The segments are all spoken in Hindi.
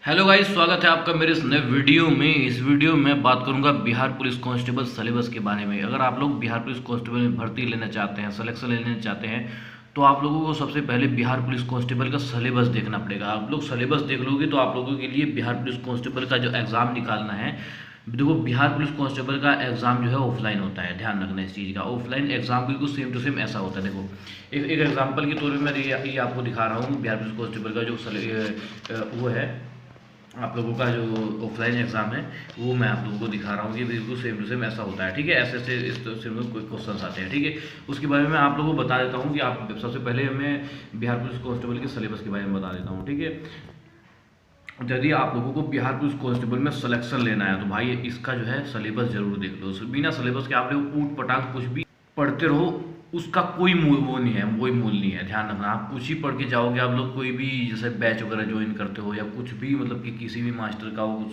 हेलो गाइस, स्वागत है आपका मेरे इस नए वीडियो में। इस वीडियो में बात करूंगा बिहार पुलिस कांस्टेबल सिलेबस के बारे में। अगर आप लोग बिहार पुलिस कांस्टेबल में भर्ती लेना चाहते हैं, सिलेक्शन लेना चाहते हैं, तो आप लोगों को सबसे पहले बिहार पुलिस कांस्टेबल का सिलेबस देखना पड़ेगा। आप लोग सिलेबस देख लोगे तो आप लोगों के लिए बिहार पुलिस कांस्टेबल का जो एग्ज़ाम निकालना है, देखो बिहार पुलिस कांस्टेबल का एग्ज़ाम जो है ऑफलाइन होता है। ध्यान रखना इस चीज़ का, ऑफलाइन एग्ज़ाम बिल्कुल सेम टू सेम ऐसा होता है। देखो एक एग्जाम्पल के तौर पर मैं ये आपको दिखा रहा हूँ। बिहार पुलिस कांस्टेबल का जो वो है, आप लोगों का जो ऑफलाइन एग्ज़ाम है वो मैं आप लोगों को दिखा रहा हूँ कि बिल्कुल सेम टू सेम ऐसा होता है। ठीक है, ऐसे ऐसे इस से में कोई क्वेश्चन आते हैं। ठीक है, उसके बारे में आप लोगों को बता देता हूँ कि आप सबसे पहले मैं बिहार पुलिस कांस्टेबल के सिलेबस के बारे में बता देता हूँ। ठीक है, यदि आप लोगों को बिहार पुलिस कांस्टेबल में सिलेक्शन लेना है तो भाई इसका जो है सिलेबस जरूर देख लो। बिना सिलेबस के आप लोग ऊट पटांग कुछ भी पढ़ते रहो, उसका कोई वो नहीं है, कोई मूल नहीं है। ध्यान रखना, आप कुछ ही पढ़ के जाओगे। आप लोग कोई भी जैसे बैच वगैरह ज्वाइन करते हो या कुछ भी, मतलब कि किसी भी मास्टर का वो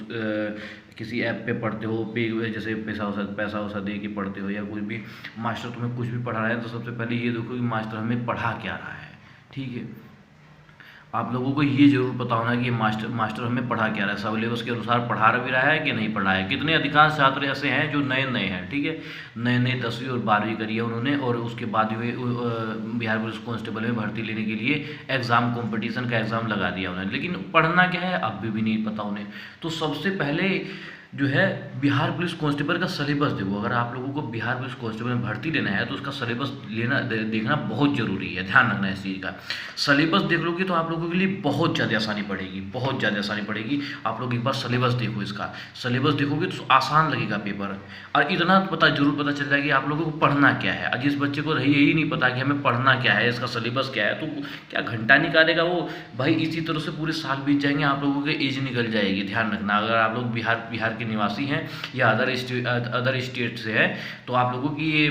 किसी ऐप पे पढ़ते हो, पे जैसे पैसा वैसा दे के पढ़ते हो, या कोई भी मास्टर तुम्हें कुछ भी पढ़ा रहा है, तो सबसे पहले ये देखो कि मास्टर हमें पढ़ा क्या रहा है। ठीक है, आप लोगों को ये जरूर पता होना कि मास्टर हमें पढ़ा क्या रहा है, सिलेबस के अनुसार पढ़ा भी रहा है कि नहीं पढ़ा है। कितने अधिकांश छात्र ऐसे हैं जो नए नए हैं। ठीक है, नए नए 10वीं और 12वीं करी है उन्होंने, और उसके बाद वे बिहार पुलिस कांस्टेबल में भर्ती लेने के लिए एग्ज़ाम कंपटीशन का एग्ज़ाम लगा दिया उन्होंने, लेकिन पढ़ना क्या है अब भी नहीं पता उन्हें। तो सबसे पहले जो है बिहार पुलिस कांस्टेबल का सिलेबस देखो। अगर आप लोगों को बिहार पुलिस कांस्टेबल में भर्ती लेना है तो उसका सिलेबस देखना बहुत ज़रूरी है। ध्यान रखना इस चीज़ का। सिलेबस देख लोगे तो आप लोगों के लिए बहुत ज़्यादा आसानी पड़ेगी, बहुत ज़्यादा आसानी पड़ेगी। आप लोग एक बार सिलेबस देखो, इसका सिलेबस देखोगे तो आसान लगेगा पेपर। और इतना जरूर पता चल जाएगा कि आप लोगों को पढ़ना क्या है। और जिस बच्चे को यही नहीं पता कि हमें पढ़ना क्या है, इसका सिलेबस क्या है, तो क्या घंटा निकालेगा वो भाई। इसी तरह से पूरे साल बीत जाएंगे, आप लोगों की एज निकल जाएगी। ध्यान रखना, अगर आप लोग बिहार के निवासी हैं या अदर स्टेट से हैं तो आप लोगों की ये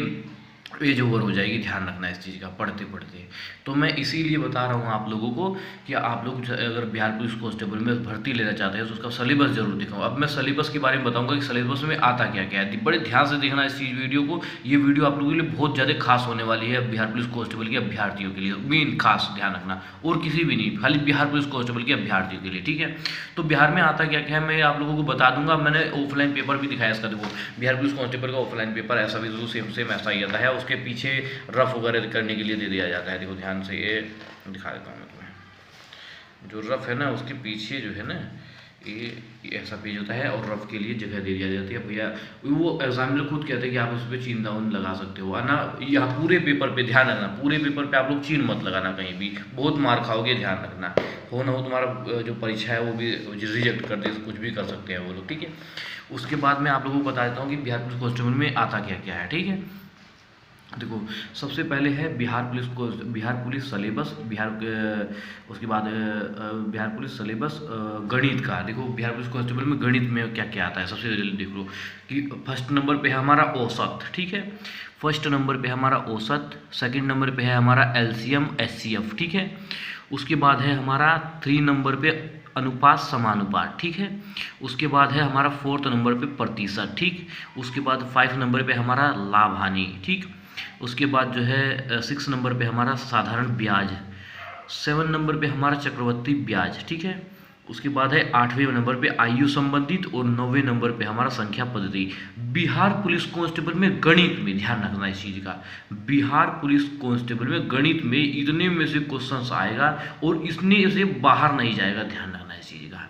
एज ओवर हो जाएगी। ध्यान रखना इस चीज़ का पढ़ते पढ़ते। तो मैं इसीलिए बता रहा हूँ आप लोगों को कि आप लोग अगर बिहार पुलिस कांस्टेबल में भर्ती लेना चाहते हैं तो उसका सिलेबस जरूर दिखाऊँ। अब मैं सिलेबस के बारे में बताऊंगा कि सिलेबस में आता क्या क्या है। बड़े ध्यान से देखना इस चीज़ वीडियो को। ये वीडियो आप लोगों के लिए बहुत ज़्यादा खास होने वाली है, बिहार पुलिस कांस्टेबल के अभ्यर्थियों के लिए मेन खास। ध्यान रखना, और किसी भी नहीं, खाली बिहार पुलिस कांस्टेबल के अभ्यर्थियों के लिए। ठीक है, तो बिहार में आता क्या क्या है मैं आप लोगों को बता दूंगा। मैंने ऑफलाइन पेपर भी दिखाया इसका। देखो बिहार पुलिस कांस्टेबल का ऑफलाइन पेपर ऐसा भी सेम सेम ऐसा ही आता है। उसके पीछे रफ वगैरह करने के लिए दे दिया जाता है। देखो ध्यान से ये दिखा देता हूँ मैं तुम्हें। जो रफ है ना उसके पीछे जो है ना ये ऐसा पेज होता है, और रफ के लिए जगह दे दी जाती है। भैया वो एग्जामिनर खुद कहते हैं कि आप उस पर चीन डाउन लगा सकते हो, है ना। या पूरे पेपर पे ध्यान रखना, पूरे पेपर पे आप लोग चीन मत लगाना कहीं भी, बहुत मार खाओगे। ध्यान रखना, हो ना हो तुम्हारा जो परीक्षा है वो भी रिजेक्ट कर दे, कुछ भी कर सकते हैं वो लोग। ठीक है, उसके बाद मैं आप लोगों को बता देता हूँ कि बिहार पुलिस कांस्टेबल में आता क्या क्या है। ठीक है, देखो सबसे पहले है बिहार पुलिस सिलेबस। उसके बाद बिहार पुलिस सिलेबस गणित का। देखो बिहार पुलिस कांस्टेबल में गणित में क्या क्या आता है सबसे पहले देख लो कि फर्स्ट नंबर पे है हमारा औसत। ठीक है, फर्स्ट नंबर पे है हमारा औसत। सेकंड नंबर पे है हमारा एलसीएम एचसीएफ। ठीक है, उसके बाद है हमारा 3 नंबर पे अनुपात समानुपात। ठीक है, उसके बाद है हमारा 4th नंबर पे प्रतिशत। ठीक, उसके बाद 5 नंबर पे हमारा लाभ हानि। ठीक, उसके बाद जो है 6 नंबर पे हमारा साधारण ब्याज। 7 नंबर पे हमारा चक्रवृद्धि ब्याज। ठीक है, उसके बाद है 8वें नंबर पे आयु संबंधित, और 9वें नंबर पे हमारा संख्या पद्धति। बिहार पुलिस कांस्टेबल में गणित में ध्यान रखना इस चीज़ का। बिहार पुलिस कांस्टेबल में गणित में इतने में से क्वेश्चन आएगा और इसने से बाहर नहीं जाएगा। ध्यान रखना इस चीज़ का।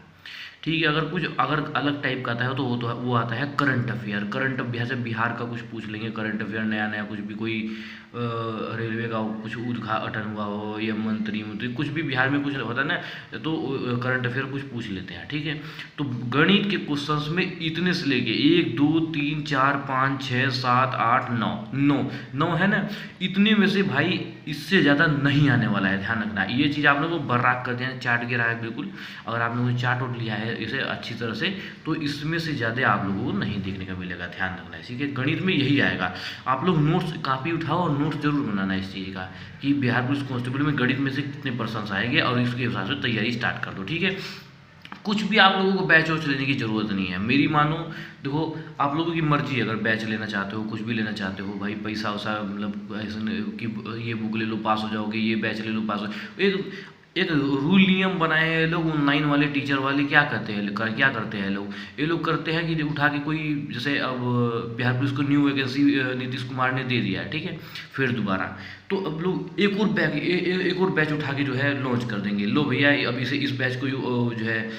ठीक है, अगर अलग टाइप का आता है तो वो आता है करंट अफेयर। करंट अफेयर से बिहार का कुछ पूछ लेंगे, करंट अफेयर नया नया कुछ भी, कोई रेलवे का कुछ उद्घाटन हुआ हो या मंत्री कुछ भी बिहार में कुछ होता है ना, तो करंट अफेयर कुछ पूछ लेते हैं। ठीक है, तो गणित के क्वेश्चंस में इतने से लेके 1 2 3 4 5 6 7 8 9 है ना, इतने में से भाई इससे ज़्यादा नहीं आने वाला है। ध्यान रखना, ये चीज़ आप लोगों को बर्राक कर देना, चार्ट के रहा है बिल्कुल। अगर आप लोगों ने चार्ट आउट लिया है इसे अच्छी तरह से, तो इसमें से ज़्यादा आप लोगों को नहीं देखने का मिलेगा। ध्यान रखना इसी के, गणित में यही आएगा। आप लोग नोट्स कापी उठाओ और नोट्स जरूर बनाना इस चीज़ का कि बिहार पुलिस कांस्टेबल में गणित में से कितने % आएंगे, और इसके हिसाब से तैयारी स्टार्ट कर दो। ठीक है, कुछ भी आप लोगों को बैच वैच लेने की ज़रूरत नहीं है, मेरी मानो। देखो आप लोगों की मर्जी है, अगर बैच लेना चाहते हो, कुछ भी लेना चाहते हो भाई, पैसा वैसा मतलब ऐसा कि ये बुक ले लो पास हो जाओगे, ये बैच ले लो पास हो। एक रूल नियम बनाए हैं लोग। ऑनलाइन वाले टीचर वाले क्या करते हैं, क्या करते हैं लोग, ये लोग करते हैं कि उठा के कोई, जैसे अब बिहार पुलिस को न्यू वैकेंसी नीतीश कुमार ने दे दिया है, ठीक है, फिर दोबारा तो अब लोग एक और बैच उठा के जो है लॉन्च कर देंगे। लो भैया अब इस बैच को जो है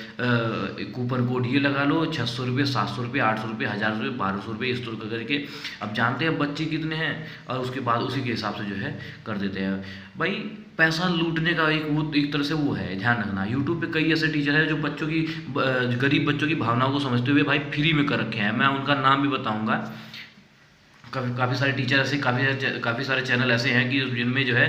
कूपन कोड ये लगा लो, 600 रुपये, 700 रुपये, 800 रुपये, 1000 रुपये, 1200 रुपये, इस तरह करके। अब जानते हैं बच्चे कितने हैं और उसके बाद उसी के हिसाब से जो है कर देते हैं भाई। पैसा लूटने का एक तरह से वो है, ध्यान रखना। यूट्यूब पे कई ऐसे टीचर हैं जो बच्चों की, गरीब बच्चों की भावनाओं को समझते हुए भाई फ्री में कर रखे हैं। मैं उनका नाम भी बताऊंगा। काफ़ी सारे टीचर ऐसे, काफ़ी सारे चैनल ऐसे हैं कि जिनमें जो है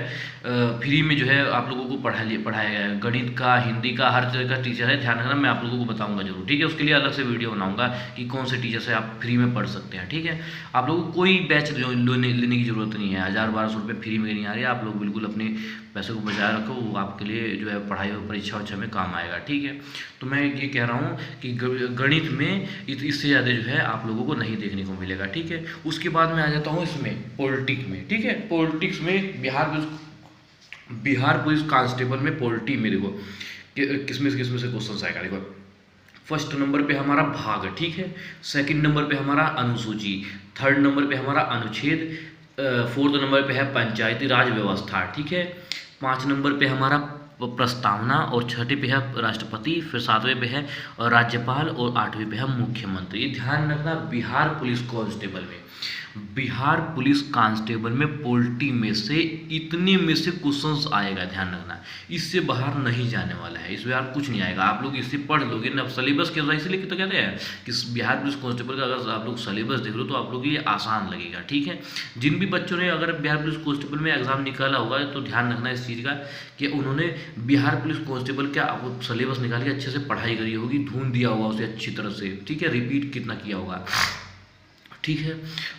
फ्री में जो है आप लोगों को पढ़ाया गया है। गणित का, हिंदी का, हर तरह का टीचर है, ध्यान रखना। मैं आप लोगों को बताऊंगा जरूर, ठीक है। उसके लिए अलग से वीडियो बनाऊंगा कि कौन से टीचर से आप फ्री में पढ़ सकते हैं, ठीक है। आप लोगों को कोई बैच लेने की ज़रूरत नहीं है। 1000-1200 रुपये फ्री में नहीं आ रही है। आप लोग बिल्कुल अपने पैसे को बचाए रखो, वो आपके लिए जो है पढ़ाई और परीक्षा में काम आएगा, ठीक है। तो मैं ये कह रहा हूँ कि गणित में इससे ज़्यादा जो है आप लोगों को नहीं देखने को मिलेगा, ठीक है। उसके बाद में आ जाता हूँ इसमें पॉलिटिक्स में, ठीक है। पॉलिटिक्स में बिहार पुलिस कांस्टेबल में पॉलिटी में देखो किसमें से क्वेश्चन आएगा। देखो फर्स्ट नंबर पे हमारा भाग, ठीक है। सेकंड नंबर पे हमारा अनुसूची, थर्ड नंबर पे हमारा अनुच्छेद, फोर्थ नंबर पे है पंचायती राज व्यवस्था, ठीक है। 5 नंबर पे हमारा प्रस्तावना और 6ठे पे है राष्ट्रपति, फिर 7वें पे है राज्यपाल और 8वें पे है मुख्यमंत्री। ध्यान रखना बिहार पुलिस कांस्टेबल में पॉलिटी में से इतने में से क्वेश्चंस आएगा, ध्यान रखना। इससे बाहर नहीं जाने वाला है, इसमें यार कुछ नहीं आएगा। आप लोग इससे पढ़ लोगे ना सिलेबस के अनुसार, इसलिए तो कहते हैं कि बिहार पुलिस कांस्टेबल का अगर आप लोग सिलेबस देख लो तो आप लोग ये आसान लगेगा, ठीक है। जिन भी बच्चों ने अगर बिहार पुलिस कांस्टेबल में एग्जाम निकाला होगा तो ध्यान रखना इस चीज़ का कि उन्होंने बिहार पुलिस कांस्टेबल का सिलेबस निकाल के अच्छे से पढ़ाई करी होगी, धून दिया होगा उसे अच्छी तरह से, ठीक है, रिपीट कितना किया होगा, ठीक है।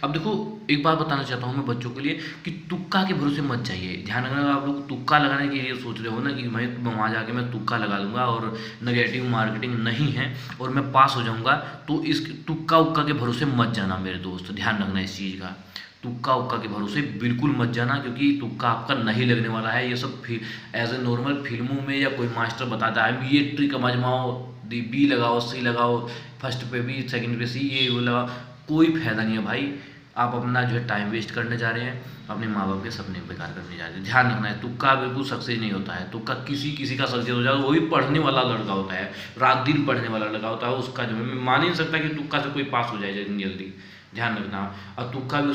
अब देखो एक बात बताना चाहता हूँ मैं बच्चों के लिए कि तुक्का के भरोसे मत जाइए। ध्यान रखना, आप लोग तुक्का लगाने के लिए सोच रहे हो ना कि भाई वहाँ जाके मैं तुक्का लगा लूँगा और नेगेटिव मार्केटिंग नहीं है और मैं पास हो जाऊँगा, तो इस तुक्का उक्का के भरोसे मत जाना मेरे दोस्त। ध्यान रखना इस चीज़ का, तुक्का उक्का के भरोसे बिल्कुल मत जाना, क्योंकि तुक्का आपका नहीं लगने वाला है। ये सब एज ए नॉर्मल फिल्मों में या कोई मास्टर बताता है ये ट्रिक आजमाओ, बी लगाओ, सी लगाओ, फर्स्ट पे बी, सेकंड पे सी, ये वो लगाओ, कोई फायदा नहीं है भाई। आप अपना जो है टाइम वेस्ट करने जा रहे हैं, अपने माँ बाप के सपने बेकार करने जा रहे हैं। ध्यान रखना है, तुक्का बिल्कुल सक्सेस नहीं होता है। तुक्का किसी का सक्सेस हो जाएगा, वो भी पढ़ने वाला लड़का होता है, रात दिन पढ़ने वाला लड़का होता है, उसका जो है मैं मान ही नहीं सकता कि तुक्का से कोई पास हो जाए जल्दी। ध्यान रखना। और तुक्का भी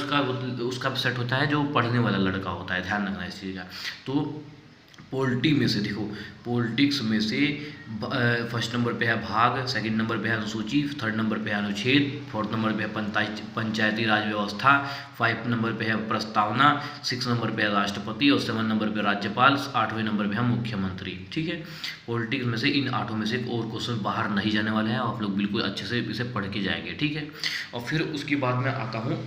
उसका सेट होता है जो पढ़ने वाला लड़का होता है, ध्यान रखना इस चीज़ का। तो पॉलिटी में से देखो, पॉलिटिक्स में से फर्स्ट नंबर पे है भाग, सेकंड नंबर पे है अनुसूची, थर्ड नंबर पे है अनुच्छेद, फोर्थ नंबर पे है पंचायती राज व्यवस्था, 5 नंबर पे है प्रस्तावना, 6 नंबर पे है राष्ट्रपति और 7 नंबर पे राज्यपाल, 8वें नंबर पे है मुख्यमंत्री, ठीक है। पॉलिटिक्स में से इन 8 में से एक और क्वेश्चन बाहर नहीं जाने वाले हैं, आप लोग बिल्कुल अच्छे से इसे पढ़ के जाएंगे, ठीक है। और फिर उसके बाद मैं आता हूँ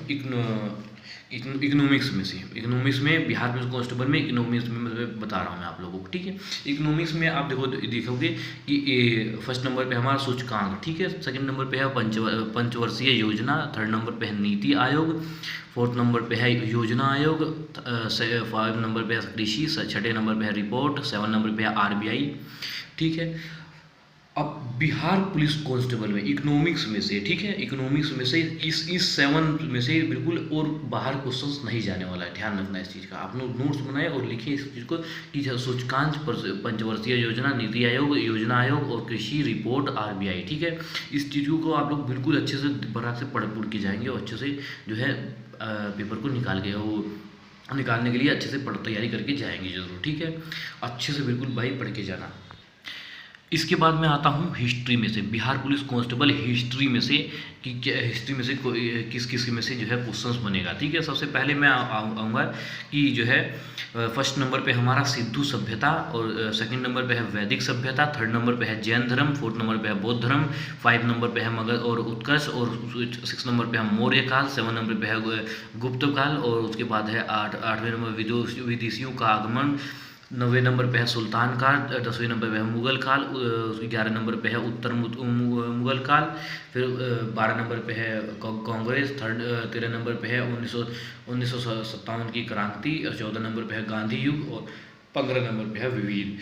इकोनॉमिक्स में से। इकोनॉमिक्स में बिहार पुलिस कांस्टेबल में इकोनॉमिक्स में मैं बता रहा हूँ मैं आप लोगों को, ठीक है। इकोनॉमिक्स में आप देखोगे कि फर्स्ट नंबर पे हमारा सूचकांक, ठीक है। सेकंड नंबर पे है पंचवर्षीय योजना, थर्ड नंबर पे है नीति आयोग, फोर्थ नंबर पे है योजना आयोग, 5 नंबर पे है कृषि, 6ठे नंबर पे है रिपोर्ट, 7 नंबर पे है RBI, ठीक है। अब बिहार पुलिस कांस्टेबल में इकोनॉमिक्स में से, ठीक है, इकोनॉमिक्स में से इस 7 में से बिल्कुल और बाहर क्वेश्चंस नहीं जाने वाला है। ध्यान रखना इस चीज़ का। आप लोग नोट्स बनाए और लिखिए इस चीज़ को कि सूचकांक, पंचवर्षीय योजना, नीति आयोग, योजना आयोग और कृषि, रिपोर्ट, RBI, ठीक है। इस चीज़ों को आप लोग बिल्कुल अच्छे से बराबर से पढ़ के जाएंगे और अच्छे से जो है पेपर को निकालने के लिए अच्छे से तैयारी करके जाएंगे जरूर, ठीक है। अच्छे से बिल्कुल भाई पढ़ के जाना। इसके बाद मैं आता हूँ हिस्ट्री में से। बिहार पुलिस कांस्टेबल हिस्ट्री में से कि क्या हिस्ट्री में से किस में से जो है क्वेश्चंस बनेगा, ठीक है। सबसे पहले मैं आऊँगा कि जो है फर्स्ट नंबर पे हमारा सिंधु सभ्यता और सेकंड नंबर पे है वैदिक सभ्यता, थर्ड नंबर पे है जैन धर्म, फोर्थ नंबर पे है बौद्ध धर्म, 5 नंबर पे है मगध और उत्कर्ष और 6 नंबर पे है मौर्य काल, 7 नंबर पे है गुप्त काल और उसके बाद है 8वें नंबर विदेशियों का आगमन, 9वें नंबर पे है सुल्तान काल, 10वें नंबर पे है मुगल काल, 11 नंबर पे है उत्तर मुगल काल, फिर 12 नंबर पे है कांग्रेस, 13 नंबर पे है 1957 की क्रांति और 14 नंबर पे है गांधी युग और 15 नंबर पे है विविध।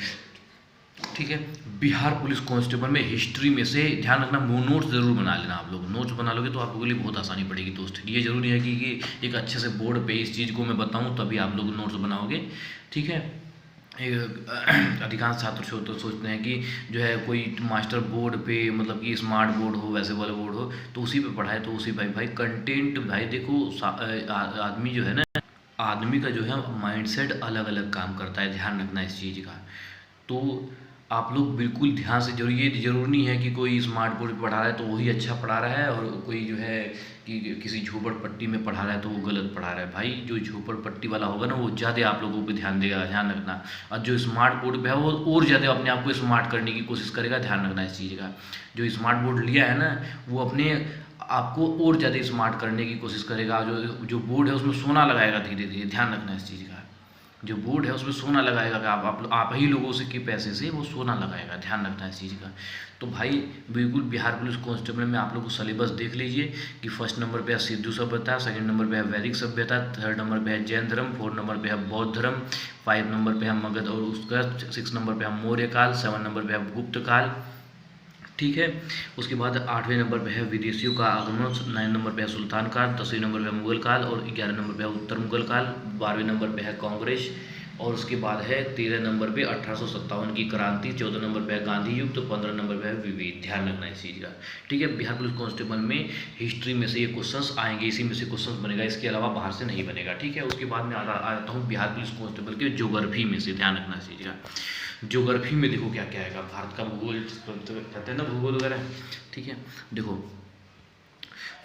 ठीक है। बिहार पुलिस कांस्टेबल में हिस्ट्री में से ध्यान रखना, नोट्स ज़रूर बना लेना। आप लोग नोट्स बना लोगे तो आप लोगों के लिए बहुत आसानी पड़ेगी दोस्त। ये ज़रूरी है कि एक अच्छे से बोर्ड पे इस चीज़ को मैं बताऊँ तभी आप लोग नोट्स बनाओगे, ठीक है। अधिकांश छात्र तो सोचते हैं कि जो है कोई मास्टर बोर्ड पे मतलब कि स्मार्ट बोर्ड हो, वैसे वाला बोर्ड हो तो उसी पे पढ़ाए, तो उसी भाई कंटेंट भाई देखो आदमी जो है ना, आदमी का जो है माइंडसेट अलग अलग काम करता है, ध्यान रखना इस चीज़ का। तो आप लोग बिल्कुल ध्यान से, ये जरूरी नहीं है कि कोई स्मार्ट बोर्ड पे पढ़ा रहा है तो वही अच्छा पढ़ा रहा है, और कोई जो है कि किसी झोपड़पट्टी में पढ़ा रहा है तो वो गलत पढ़ा रहा है। भाई जो झोपड़पट्टी वाला होगा ना वो ज़्यादा आप लोगों पे ध्यान देगा, ध्यान रखना। और जो स्मार्ट बोर्ड पे है वो और ज़्यादा अपने आप को स्मार्ट करने की कोशिश करेगा, ध्यान रखना इस चीज़ का। जो स्मार्ट बोर्ड लिया है ना वो अपने आपको और ज़्यादा स्मार्ट करने की कोशिश करेगा। जो बोर्ड है उसमें सोना लगाएगा धीरे धीरे, ध्यान रखना इस चीज़ का। जो बोर्ड है उसमें सोना लगाएगा कि आप ही लोगों से के पैसे से वो सोना लगाएगा, ध्यान रखना इस चीज़ का। तो भाई बिल्कुल बिहार पुलिस कांस्टेबल में आप लोग को सिलेबस देख लीजिए कि फर्स्ट नंबर पे है सिंधु सभ्यता, सेकंड नंबर पे है वैदिक सभ्यता, थर्ड नंबर पे है जैन धर्म, फोर्थ नंबर पे है बौद्ध धर्म, 5 नंबर पे है मगध और उसका 6 नंबर पे है मौर्य काल, 7 नंबर पे है गुप्त काल, ठीक है। उसके बाद 8वें नंबर पे है विदेशियों का आगमन, 9 नंबर पे है सुल्तान काल, 10वें नंबर पे है मुगल काल और 11 नंबर पे है उत्तर मुगल काल, 12वें नंबर पे है कांग्रेस और उसके बाद है 13 नंबर पे 1857 की क्रांति, 14 नंबर पे है गांधी युग, तो 15 नंबर पे है विविध, ध्यान रखना इस चीज़ का, ठीक है। बिहार पुलिस कांस्टेबल में हिस्ट्री में से ये क्वेश्चंस आएंगे, इसी में से क्वेश्चंस बनेगा, इसके अलावा बाहर से नहीं बनेगा, ठीक है। उसके बाद में आता हूँ बिहार पुलिस कांस्टेबल के ज्योग्राफी में से, ध्यान रखना इस चीज़ का। ज्योग्राफी में देखो क्या क्या आएगा, भारत का भूगोल कहते हैं ना, भूगोल वगैरह, ठीक है। देखो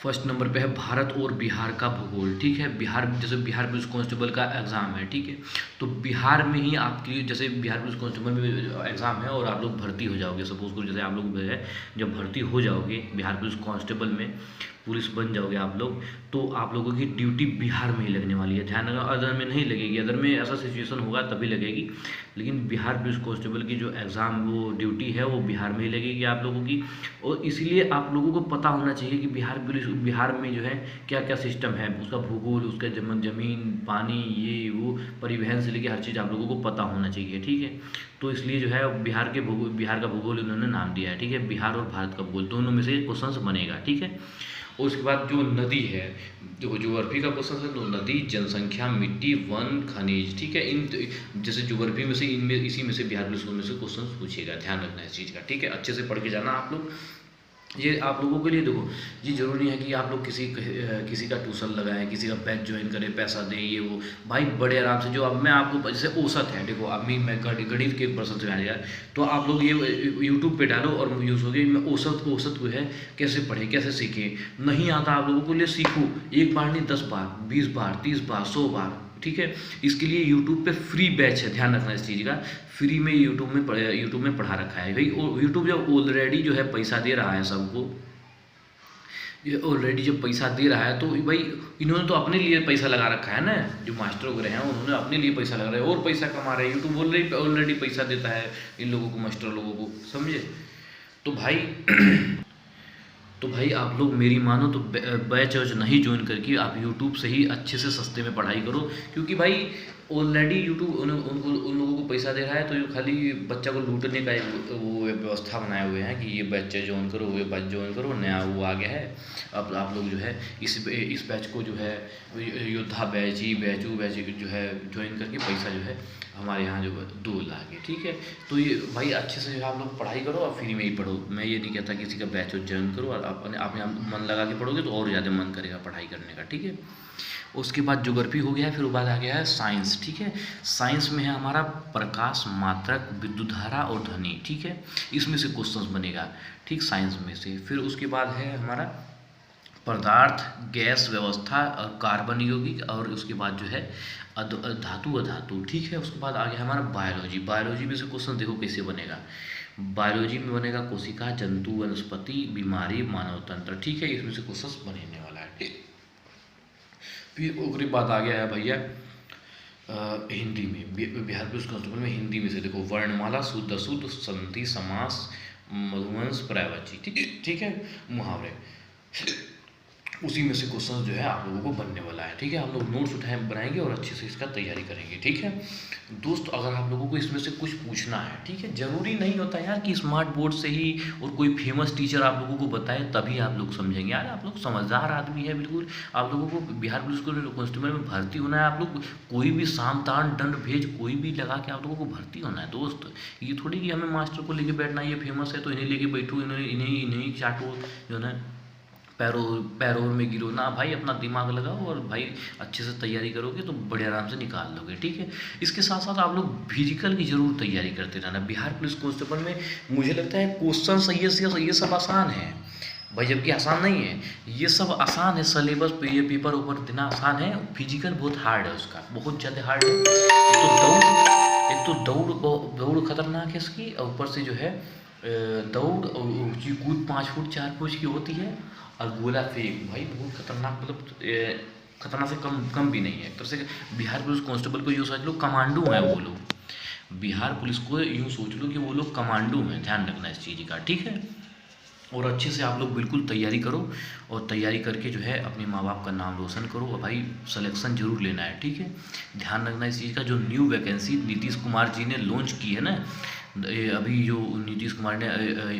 फर्स्ट नंबर पे है भारत और बिहार का भूगोल, ठीक है। बिहार जैसे बिहार पुलिस कांस्टेबल का एग्ज़ाम है, ठीक है, तो बिहार में ही आपकी जैसे बिहार पुलिस कांस्टेबल में एग्ज़ाम है और आप लोग भर्ती हो जाओगे, सपोज करो जैसे आप लोग है जब भर्ती हो जाओगे बिहार पुलिस कांस्टेबल में, पुलिस बन जाओगे आप लोग, तो आप लोगों की ड्यूटी बिहार में ही लगने वाली है, ध्यान रखना। अदर में नहीं लगेगी, अदर में ऐसा सिचुएशन होगा तभी लगेगी, लेकिन बिहार पुलिस कांस्टेबल की जो एग्ज़ाम वो ड्यूटी है वो बिहार में ही लगेगी आप लोगों की। और इसलिए आप लोगों को पता होना चाहिए कि बिहार में जो है क्या क्या सिस्टम है, उसका भूगोल, उसका ज़मीन पानी ये वो परिवहन से लेकर हर चीज़ आप लोगों को पता होना चाहिए, ठीक है। तो इसलिए जो है बिहार का भूगोल उन्होंने नाम दिया है, ठीक है। बिहार और भारत का भूगोल दोनों में से क्वेश्चन बनेगा, ठीक है। और उसके बाद जो नदी है, देखो ज्योग्राफी का क्वेश्चन है तो नदी, जनसंख्या, मिट्टी, वन, खनिज, ठीक है। इन जैसे ज्योग्राफी में से इनमें इसी में से बिहार पुलिस में से क्वेश्चन पूछेगा, ध्यान रखना इस चीज़ का, ठीक है। अच्छे से पढ़ के जाना आप लोग। ये आप लोगों के लिए देखो, ये ज़रूरी है कि आप लोग किसी का ट्यूशन लगाएं, किसी का बैच ज्वाइन करें, पैसा दें, ये वो भाई बड़े आराम से। जो अब मैं आपको जैसे औसत है, देखो अभी मैं गणित के पर्सन से जाने यार, तो आप लोग ये यूट्यूब पे डालो और यूज़ हो गई। मैं औसत को है कैसे पढ़ें, कैसे सीखें, नहीं आता आप लोगों के लिए सीखो, एक बार नहीं 10 बार, 20 बार, 30 बार, 100 बार, ठीक है। इसके लिए यूट्यूब पे फ्री बैच है, ध्यान रखना इस चीज़ का, फ्री में यूट्यूब में पढ़ा रखा है भाई। यूट्यूब जब ऑलरेडी जो है पैसा दे रहा है सबको, ये ऑलरेडी जब पैसा दे रहा है तो भाई इन्होंने तो अपने लिए पैसा लगा रखा है ना, जो मास्टर वगैरह हैं उन्होंने अपने लिए पैसा लगा रहा है और पैसा कमा रहे हैं। यूट्यूब ऑलरेडी पैसा देता है इन लोगों को, मास्टर लोगों को, समझे। तो भाई तो भाई आप लोग मेरी मानो तो बैच वैच नहीं ज्वाइन करके आप यूट्यूब से ही अच्छे से सस्ते में पढ़ाई करो, क्योंकि भाई ऑलरेडी यूट्यूब उन लोगों को पैसा दे रहा है, तो ये खाली बच्चा को लूटने का एक वो व्यवस्था बनाए हुए हैं कि ये बैच ज्वाइन करो, ये बैच ज्वाइन करो, नया वो आ गया है। अब आप लोग जो है इस बैच को जो है योद्धा बैच, ये बैच वो बैच जो है ज्वाइन करके पैसा जो है हमारे यहाँ जो 2 लाख है, ठीक है। तो ये भाई अच्छे से आप लोग पढ़ाई करो और फ्री में ही पढ़ो। मैं ये नहीं कहता किसी का बैच ज्वाइन करो, और अपने मन लगा के पढ़ोगे तो और ज़्यादा मन करेगा पढ़ाई करने का, ठीक है। उसके बाद ज्योग्राफी हो गया है, फिर बाद आ गया है साइंस, ठीक है। साइंस में है हमारा प्रकाश, मात्रक, विद्युत धारा और ध्वनि, ठीक है। इसमें से क्वेश्चंस बनेगा, ठीक, साइंस में से। फिर उसके बाद है हमारा पदार्थ, गैस व्यवस्था और कार्बन यौगिक, और उसके बाद जो है धातु अधातु, ठीक है। उसके बाद आ गया हमारा बायोलॉजी। बायोलॉजी में से क्वेश्चन देखो कैसे बनेगा। बायोलॉजी में बनेगा कोशिका, जंतु, वनस्पति, बीमारी, मानव तंत्र, ठीक है। इसमें से क्वेश्चन बनेने वाला है, ठीक। फिर उसके बाद आ गया है भैया हिंदी में, बिहार पुलिस कांस्टेबल में हिंदी में से देखो वर्णमाला, शुद्ध अशुद्ध, संधि, समास, मधुवंश, पर्यायवाची, ठीक है, मुहावरे। उसी में से क्वेश्चन जो है आप लोगों को बनने वाला है। ठीक है, हम लोग नोट्स बनाएंगे और अच्छे से इसका तैयारी करेंगे। ठीक है दोस्त, अगर आप लोगों को इसमें से कुछ पूछना है, ठीक है, ज़रूरी नहीं होता यार कि स्मार्ट बोर्ड से ही और कोई फेमस टीचर आप लोगों को बताए तभी आप लोग समझेंगे। यार आप लोग समझदार आदमी है बिल्कुल, आप लोगों को बिहार पुलिस कांस्टेबल में भर्ती होना है। आप लोग कोई भी साम तान दंड भेज कोई भी लगा के आप लोगों को भर्ती होना है दोस्त। ये थोड़ी कि हमें मास्टर को लेके बैठना, ये फेमस है तो इन्हें लेके बैठो, इन्हें चाटो, जो है पैरों में गिरो ना भाई। अपना दिमाग लगाओ और भाई अच्छे से तैयारी करोगे तो बड़े आराम से निकाल लोगे। ठीक है, इसके साथ साथ आप लोग फिजिकल की जरूर तैयारी करते रहना। बिहार पुलिस कांस्टेबल में मुझे लगता है क्वेश्चन सही से ये सब आसान है भाई, जबकि आसान नहीं है, ये सब आसान है। सिलेबस पे ये पेपर ऊपर देना आसान है, फिजिकल बहुत हार्ड है, उसका बहुत ज़्यादा हार्ड है। एक तो दौड़ खतरनाक है इसकी, और ऊपर से जो है दौड़ ऊंची कूद 5 फुट 4 फुट की होती है, और गोला फेंक भाई बहुत खतरनाक, मतलब खतरनाक से कम भी नहीं है। एक तरह से बिहार पुलिस कांस्टेबल को यूँ सोच लो कमांडो हैं वो लोग। बिहार पुलिस को यूँ सोच लो कि वो लोग कमांडो हैं, ध्यान रखना इस चीज़ का। ठीक है, और अच्छे से आप लोग बिल्कुल तैयारी करो, और तैयारी करके जो है अपने माँ बाप का नाम रोशन करो, और भाई सिलेक्शन जरूर लेना है। ठीक है, ध्यान रखना इस चीज़ का। जो न्यू वैकेंसी नीतीश कुमार जी ने लॉन्च की है ना, अभी जो नीतीश कुमार ने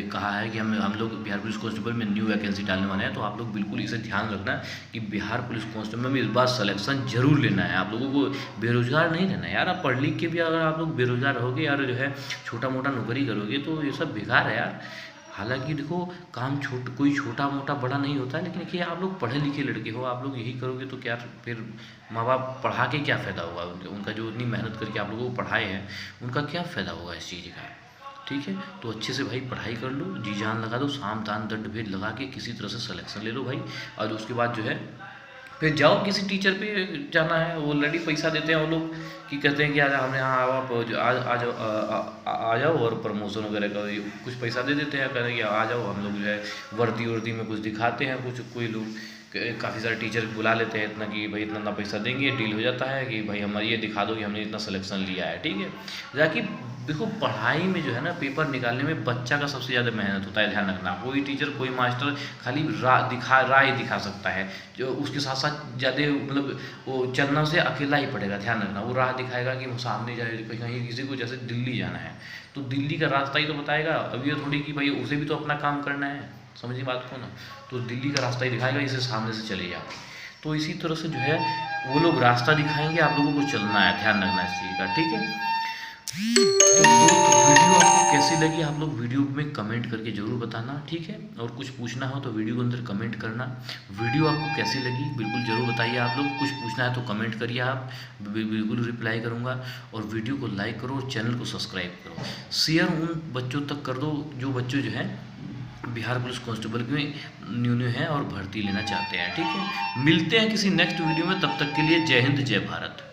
कहा है कि हम लोग बिहार पुलिस कांस्टेबल में न्यू वैकेंसी डालने वाले हैं, तो आप लोग बिल्कुल इसे ध्यान रखना कि बिहार पुलिस कांस्टेबल में इस बार सिलेक्शन जरूर लेना है। आप लोगों को बेरोजगार नहीं रहना है यार। आप पढ़ लिख के भी अगर आप लोग बेरोजगार रहोगे यार, जो है छोटा मोटा नौकरी करोगे तो ये सब बेकार है यार। हालांकि देखो काम कोई छोटा मोटा बड़ा नहीं होता है, लेकिन देखिए आप लोग पढ़े लिखे लड़के हो, आप लोग यही करोगे तो क्या फिर माँ बाप पढ़ा के क्या फ़ायदा होगा उनका जो इतनी मेहनत करके आप लोगों को पढ़ाए हैं, उनका क्या फ़ायदा होगा इस चीज़ का। ठीक है, तो अच्छे से भाई पढ़ाई कर लो, जी जान लगा दो, साम दान दंड भेद लगा के किसी तरह से सिलेक्शन ले लो भाई। और उसके बाद जो है फिर जाओ किसी टीचर पे जाना है, ऑलरेडी पैसा देते हैं वो लोग कि कहते हैं कि आज हमने यहाँ आप आ जाओ और प्रमोशन वगैरह का कुछ पैसा दे देते हैं, कहते हैं कि आ जाओ। हम लोग जो है वर्दी में कुछ दिखाते हैं, कोई लोग काफ़ी सारे टीचर बुला लेते हैं इतना कि भाई इतना पैसा देंगे, डील हो जाता है कि भाई हमारे ये दिखा दो कि हमने इतना सिलेक्शन लिया है। ठीक है, जाकि देखो पढ़ाई में जो है ना पेपर निकालने में बच्चा का सबसे ज़्यादा मेहनत होता है, ध्यान रखना। कोई टीचर कोई मास्टर खाली राय दिखा सकता है, जो उसके साथ साथ ज़्यादा मतलब वो चलना से अकेला ही पड़ेगा, ध्यान रखना। वो राह दिखाएगा कि वो सामने जाए कहीं, किसी को जैसे दिल्ली जाना है तो दिल्ली का रास्ता ही तो बताएगा। अब ये थोड़ी कि भाई उसे भी तो अपना काम करना है, समझिए बात को ना, तो दिल्ली का रास्ता ही दिखाएगा, इसे सामने से चले जाओ। तो इसी तरह से जो है वो लोग रास्ता दिखाएंगे, आप लोगों को चलना है, ध्यान रखना इस चीज़ का। ठीक है, तो वीडियो आपको कैसी लगी आप लोग वीडियो में कमेंट करके ज़रूर बताना। ठीक है, और कुछ पूछना हो तो वीडियो के अंदर कमेंट करना। वीडियो आपको कैसी लगी बिल्कुल ज़रूर बताइए। आप लोग कुछ पूछना है तो कमेंट करिए, आप बिल्कुल रिप्लाई करूँगा। और वीडियो को लाइक करो और चैनल को सब्सक्राइब करो, शेयर उन बच्चों तक कर दो जो बच्चों जो है बिहार पुलिस कांस्टेबल में न्यू हैं और भर्ती लेना चाहते हैं। ठीक है, मिलते हैं किसी नेक्स्ट वीडियो में, तब तक के लिए जय हिंद जय भारत।